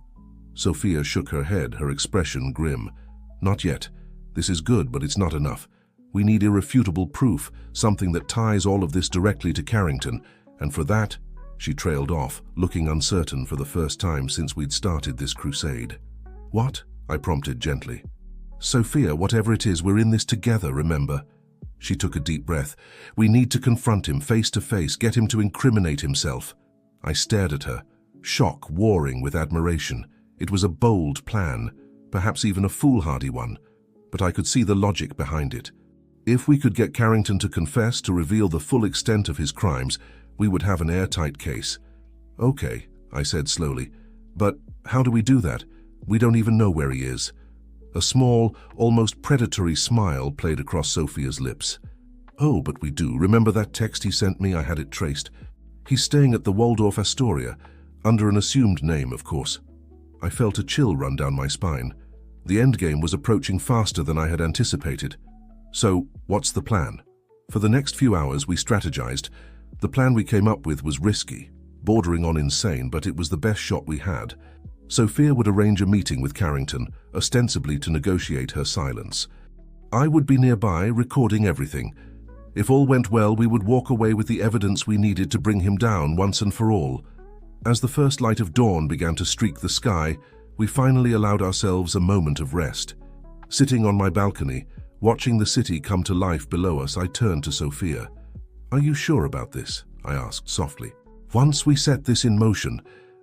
Sophia shook her head, her expression grim. "Not yet. This is good, but it's not enough. We need irrefutable proof, something that ties all of this directly to Carrington, and for that," she trailed off, looking uncertain for the first time since we'd started this crusade. "What?" I prompted gently. "Sophia, whatever it is, we're in this together, remember?" She took a deep breath. "We need to confront him face to face, get him to incriminate himself." I stared at her, shock warring with admiration. It was a bold plan, perhaps even a foolhardy one, but I could see the logic behind it. If we could get Carrington to confess, to reveal the full extent of his crimes, we would have an airtight case. "Okay," I said slowly, "but how do we do that? We don't even know where he is." A small, almost predatory smile played across Sophia's lips. "Oh, but we do. Remember that text he sent me? I had it traced. He's staying at the Waldorf Astoria, under an assumed name, of course." I felt a chill run down my spine. The endgame was approaching faster than I had anticipated. So, what's the plan? For the next few hours, we strategized. The plan we came up with was risky, bordering on insane, but it was the best shot we had. Sophia would arrange a meeting with Carrington, ostensibly to negotiate her silence. I would be nearby, recording everything. If all went well, we would walk away with the evidence we needed to bring him down once and for all. As the first light of dawn began to streak the sky, we finally allowed ourselves a moment of rest. Sitting on my balcony, watching the city come to life below us, I turned to Sophia. "Are you sure about this?" I asked softly. "Once we set this in motion,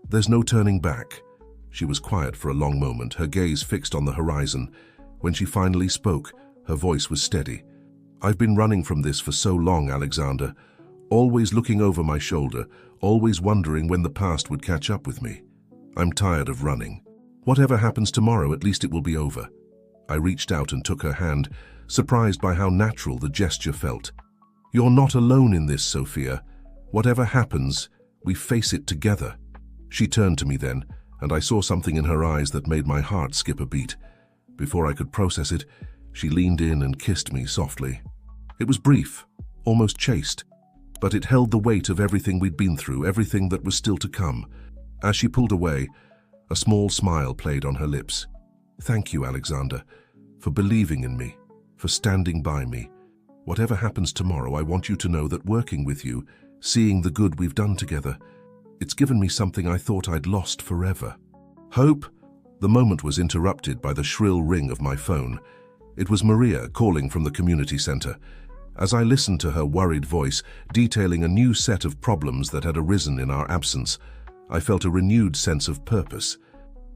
there's no turning back." She was quiet for a long moment, her gaze fixed on the horizon. When she finally spoke, her voice was steady. "I've been running from this for so long, Alexander, always looking over my shoulder, always wondering when the past would catch up with me. I'm tired of running. Whatever happens tomorrow, at least it will be over." I reached out and took her hand, surprised by how natural the gesture felt. "You're not alone in this, Sophia. Whatever happens, we face it together." She turned to me then, and I saw something in her eyes that made my heart skip a beat. Before I could process it, she leaned in and kissed me softly. It was brief, almost chaste, but it held the weight of everything we'd been through, everything that was still to come. As she pulled away, a small smile played on her lips. "Thank you, Alexander, for believing in me, for standing by me. Whatever happens tomorrow, I want you to know that working with you, seeing the good we've done together, it's given me something I thought I'd lost forever." "Hope?" The moment was interrupted by the shrill ring of my phone. It was Maria calling from the community center. As I listened to her worried voice, detailing a new set of problems that had arisen in our absence, I felt a renewed sense of purpose.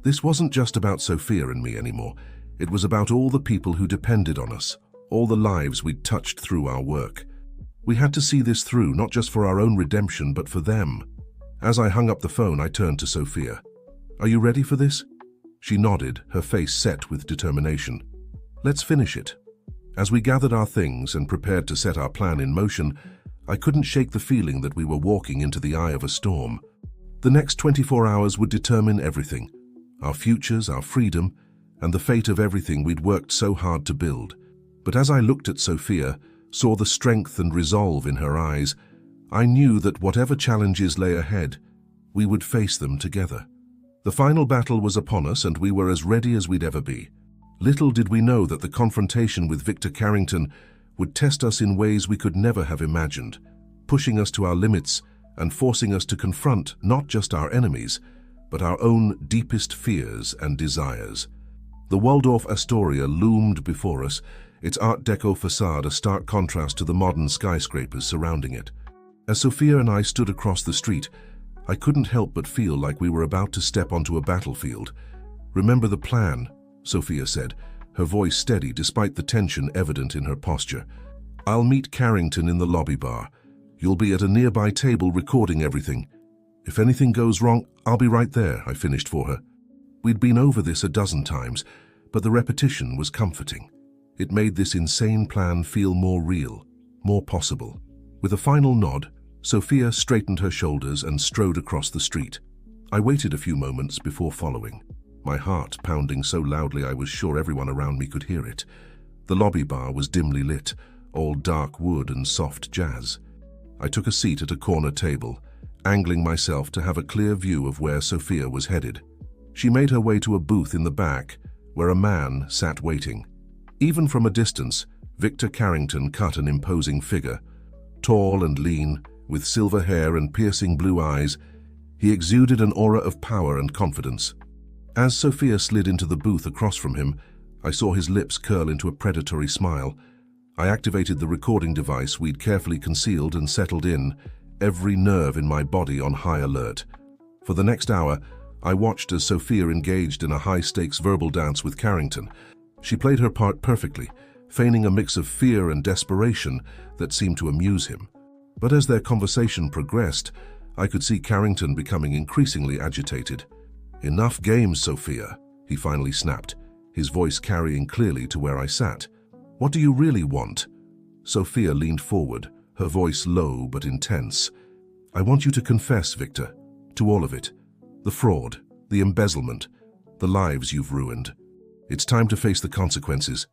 This wasn't just about Sophia and me anymore. It was about all the people who depended on us, all the lives we'd touched through our work. We had to see this through, not just for our own redemption, but for them. As I hung up the phone, I turned to Sophia. "Are you ready for this?" She nodded, her face set with determination. "Let's finish it." As we gathered our things and prepared to set our plan in motion, I couldn't shake the feeling that we were walking into the eye of a storm. The next 24 hours would determine everything. Our futures, our freedom, and the fate of everything we'd worked so hard to build. But as I looked at Sophia, saw the strength and resolve in her eyes, I knew that whatever challenges lay ahead, we would face them together. The final battle was upon us, and we were as ready as we'd ever be. Little did we know that the confrontation with Victor Carrington would test us in ways we could never have imagined, pushing us to our limits and forcing us to confront not just our enemies, but our own deepest fears and desires. The Waldorf Astoria loomed before us, its Art Deco facade a stark contrast to the modern skyscrapers surrounding it. As Sophia and I stood across the street, I couldn't help but feel like we were about to step onto a battlefield. "Remember the plan," Sophia said, her voice steady despite the tension evident in her posture. "I'll meet Carrington in the lobby bar. You'll be at a nearby table recording everything. If anything goes wrong, I'll be right there," I finished for her. We'd been over this a dozen times, but the repetition was comforting. It made this insane plan feel more real, more possible. With a final nod, Sophia straightened her shoulders and strode across the street. I waited a few moments before following, my heart pounding so loudly I was sure everyone around me could hear it. The lobby bar was dimly lit, all dark wood and soft jazz. I took a seat at a corner table, angling myself to have a clear view of where Sophia was headed. She made her way to a booth in the back, where a man sat waiting. Even from a distance, Victor Carrington cut an imposing figure. Tall and lean, with silver hair and piercing blue eyes, he exuded an aura of power and confidence. As Sophia slid into the booth across from him, I saw his lips curl into a predatory smile. I activated the recording device we'd carefully concealed and settled in, every nerve in my body on high alert. For the next hour, I watched as Sophia engaged in a high-stakes verbal dance with Carrington. She played her part perfectly, feigning a mix of fear and desperation that seemed to amuse him. But as their conversation progressed, I could see Carrington becoming increasingly agitated. "Enough games, Sophia," he finally snapped, his voice carrying clearly to where I sat. "What do you really want?" Sophia leaned forward, her voice low but intense. "I want you to confess, Victor, to all of it. The fraud, the embezzlement, the lives you've ruined. It's time to face the consequences."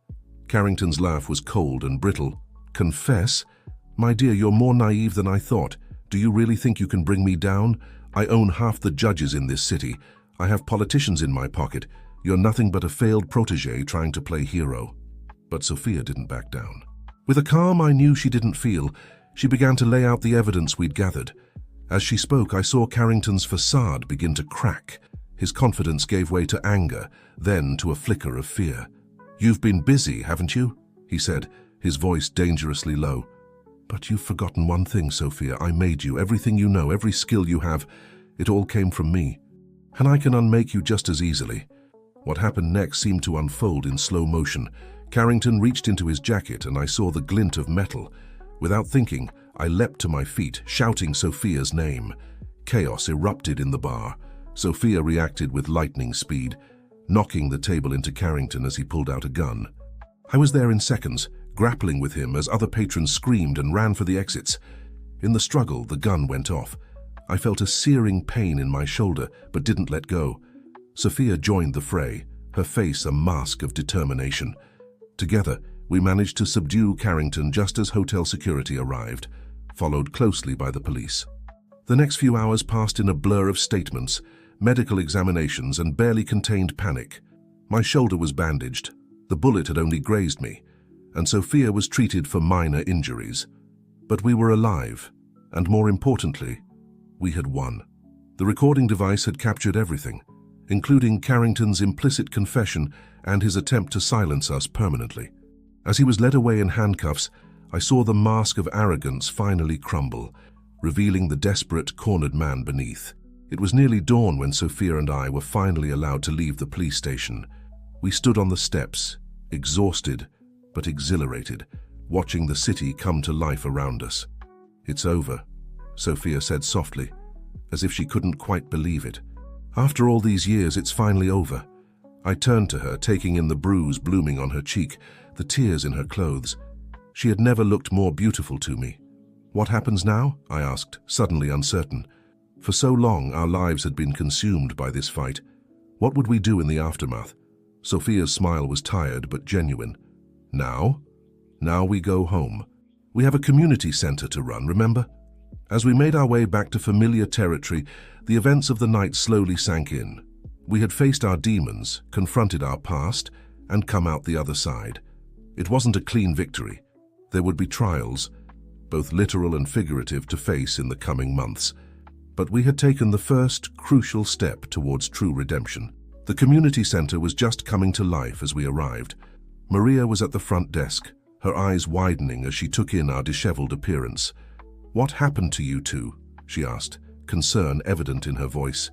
Carrington's laugh was cold and brittle. "Confess? My dear, you're more naive than I thought. Do you really think you can bring me down? I own half the judges in this city. I have politicians in my pocket. You're nothing but a failed protege trying to play hero." But Sophia didn't back down. With a calm I knew she didn't feel, she began to lay out the evidence we'd gathered. As she spoke, I saw Carrington's facade begin to crack. His confidence gave way to anger, then to a flicker of fear. "You've been busy, haven't you?" he said, his voice dangerously low. "But you've forgotten one thing, Sophia. I made you. Everything you know, every skill you have, it all came from me. And I can unmake you just as easily." What happened next seemed to unfold in slow motion. Carrington reached into his jacket and I saw the glint of metal. Without thinking, I leapt to my feet, shouting Sophia's name. Chaos erupted in the bar. Sophia reacted with lightning speed, knocking the table into Carrington as he pulled out a gun. I was there in seconds, grappling with him as other patrons screamed and ran for the exits. In the struggle, the gun went off. I felt a searing pain in my shoulder, but didn't let go. Sophia joined the fray, her face a mask of determination. Together, we managed to subdue Carrington just as hotel security arrived, followed closely by the police. The next few hours passed in a blur of statements, medical examinations, and barely contained panic. My shoulder was bandaged. The bullet had only grazed me, and Sophia was treated for minor injuries. But we were alive, and more importantly, we had won. The recording device had captured everything, including Carrington's implicit confession and his attempt to silence us permanently. As he was led away in handcuffs, I saw the mask of arrogance finally crumble, revealing the desperate, cornered man beneath. It was nearly dawn when Sophia and I were finally allowed to leave the police station. We stood on the steps, exhausted but exhilarated, watching the city come to life around us. "It's over," Sophia said softly, as if she couldn't quite believe it. "After all these years, it's finally over." I turned to her, taking in the bruise blooming on her cheek, the tears in her clothes. She had never looked more beautiful to me. "What happens now?" I asked, suddenly uncertain. For so long, our lives had been consumed by this fight. What would we do in the aftermath? Sophia's smile was tired but genuine. "Now? Now we go home. We have a community center to run, remember?" As we made our way back to familiar territory, the events of the night slowly sank in. We had faced our demons, confronted our past, and come out the other side. It wasn't a clean victory. There would be trials, both literal and figurative, to face in the coming months. But we had taken the first crucial step towards true redemption. The community center was just coming to life as we arrived. Maria was at the front desk, her eyes widening as she took in our disheveled appearance. "What happened to you two?" she asked, concern evident in her voice.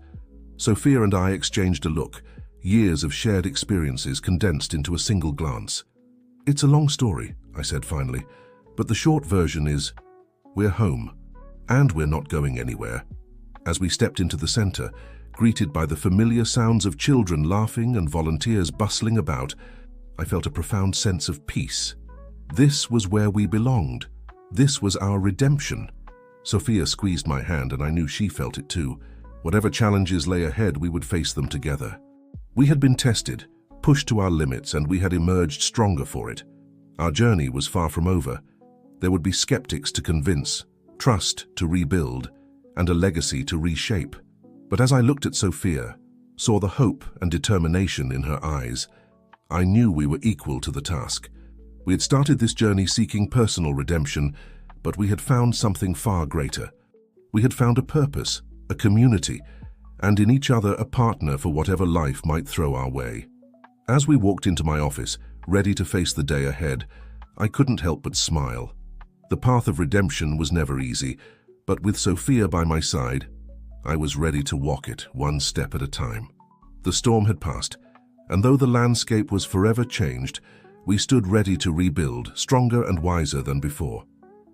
Sophia and I exchanged a look, years of shared experiences condensed into a single glance. "It's a long story," I said finally, "but the short version is, we're home, and we're not going anywhere." As we stepped into the center, greeted by the familiar sounds of children laughing and volunteers bustling about, I felt a profound sense of peace. This was where we belonged. This was our redemption. Sophia squeezed my hand, and I knew she felt it too. Whatever challenges lay ahead, we would face them together. We had been tested, pushed to our limits, and we had emerged stronger for it. Our journey was far from over. There would be skeptics to convince, trust to rebuild, and a legacy to reshape. But as I looked at Sophia, saw the hope and determination in her eyes, I knew we were equal to the task. We had started this journey seeking personal redemption, but we had found something far greater. We had found a purpose, a community, and in each other a partner for whatever life might throw our way. As we walked into my office, ready to face the day ahead, I couldn't help but smile. The path of redemption was never easy, but with Sophia by my side, I was ready to walk it one step at a time. The storm had passed, and though the landscape was forever changed, we stood ready to rebuild, stronger and wiser than before.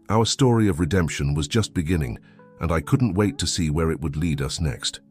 Our story of redemption was just beginning, and I couldn't wait to see where it would lead us next.